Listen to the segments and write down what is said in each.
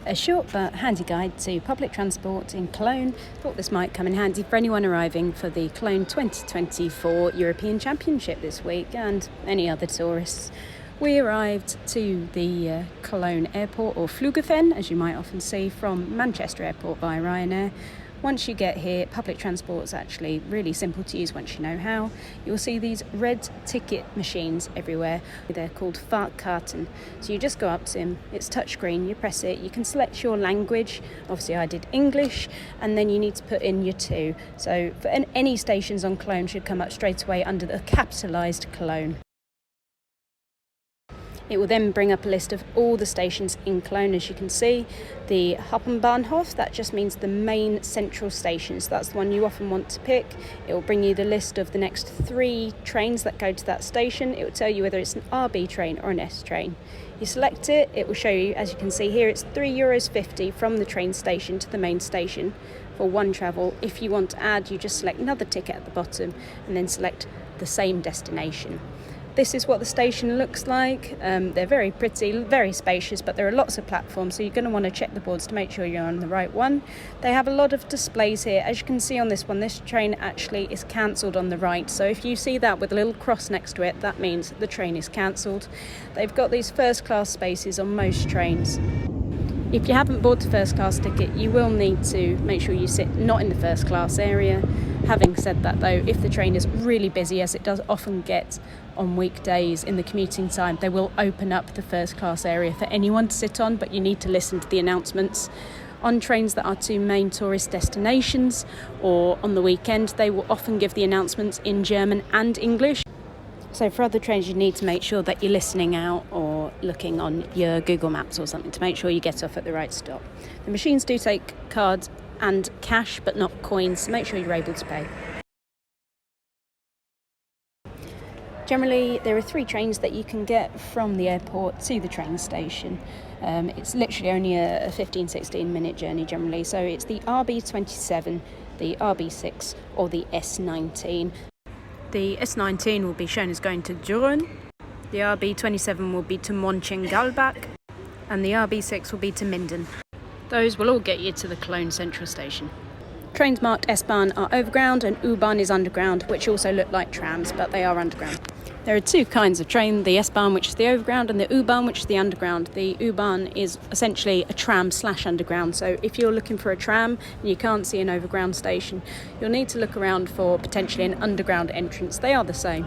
A short but handy guide to public transport in Cologne. Thought this might come in handy for anyone arriving for the Cologne 2024 European Championship this week and any other tourists. We arrived to the Cologne airport, or Flughafen, as you might often see, from Manchester Airport via Ryanair. Once you get here, public transport is actually really simple to use once you know how. You'll see these red ticket machines everywhere. They're called Fahrkarten. So you just go up to them, it's touchscreen, you press it, you can select your language. Obviously I did English, and then you need to put in your two. So for any stations on Cologne should come up straight away under the capitalised Cologne. It will then bring up a list of all the stations in Cologne, as you can see. The Hauptbahnhof, that just means the main central station, so that's the one you often want to pick. It will bring you the list of the next 3 trains that go to that station. It will tell you whether it's an RB train or an S train. You select it, it will show you, as you can see here, it's €3.50 from the train station to the main station for one travel. If you want to add, you just select another ticket at the bottom and then select the same destination. This is what the station looks like. They're very pretty, very spacious, but there are lots of platforms, so you're going to want to check the boards to make sure you're on the right one. They have a lot of displays here. As you can see on this one, this train actually is cancelled on the right. So if you see that with a little cross next to it, that means the train is cancelled. They've got these first class spaces on most trains. If you haven't bought a first class ticket, you will need to make sure you sit not in the first class area. Having said that though, if the train is really busy, as it does often get on weekdays in the commuting time, they will open up the first class area for anyone to sit on, but you need to listen to the announcements. On trains that are to main tourist destinations or on the weekend, they will often give the announcements in German and English. So for other trains, you need to make sure that you're listening out or looking on your Google Maps or something to make sure you get off at the right stop. The machines do take cards and cash, but not coins, so make sure you're able to pay. Generally, there are 3 trains that you can get from the airport to the train station. It's literally only a 15-16 minute journey generally, so it's the RB27, the RB6 or the S19. The S19 will be shown as going to Düren, the RB27 will be to Mönchengladbach, and the RB6 will be to Minden. Those will all get you to the Cologne Central Station. Trains marked S-Bahn are overground and U-Bahn is underground, which also look like trams, but they are underground. There are 2 kinds of train, the S-Bahn, which is the overground, and the U-Bahn, which is the underground. The U-Bahn is essentially a tram/underground, so if you're looking for a tram and you can't see an overground station, you'll need to look around for potentially an underground entrance. They are the same.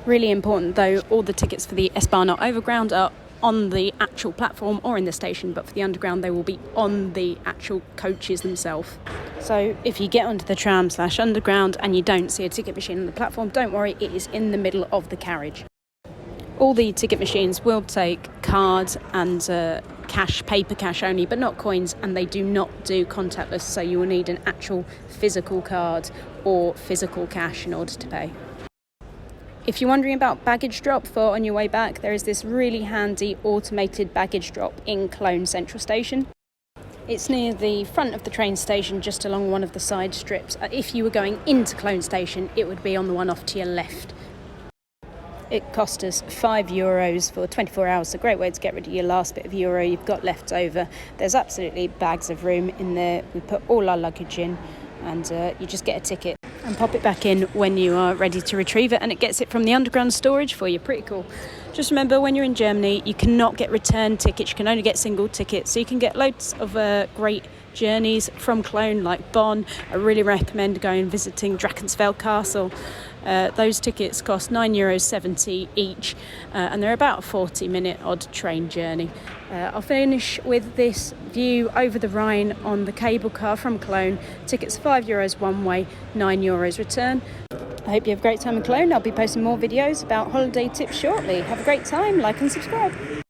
Really important though, all the tickets for the S-Bahn are overground are on the actual platform or in the station, but for the underground they will be on the actual coaches themselves. So if you get onto the tram/underground and you don't see a ticket machine on the platform, don't worry, it is in the middle of the carriage. All the ticket machines will take cards and cash, paper cash only, but not coins, and they do not do contactless, so you will need an actual physical card or physical cash in order to pay. If you're wondering about baggage drop for on your way back, there is this really handy automated baggage drop in Cologne Central Station. It's near the front of the train station, just along one of the side strips. If you were going into Cologne Station, it would be on the one off to your left. It cost us €5 for 24 hours, so a great way to get rid of your last bit of euro you've got left over. There's absolutely bags of room in there. We put all our luggage in, and you just get a ticket and pop it back in when you are ready to retrieve it, and it gets it from the underground storage for you. Pretty cool. Just remember, when you're in Germany, you cannot get return tickets, you can only get single tickets, so you can get loads of great journeys from Cologne, like Bonn. I really recommend going and visiting Drachensfeld Castle. Those tickets cost €9.70 each, and they're about a 40-minute odd train journey. I'll finish with this view over the Rhine on the cable car from Cologne. Tickets €5 one way, €9 return. I hope you have a great time in Cologne. I'll be posting more videos about holiday tips shortly. Have a great time, like and subscribe.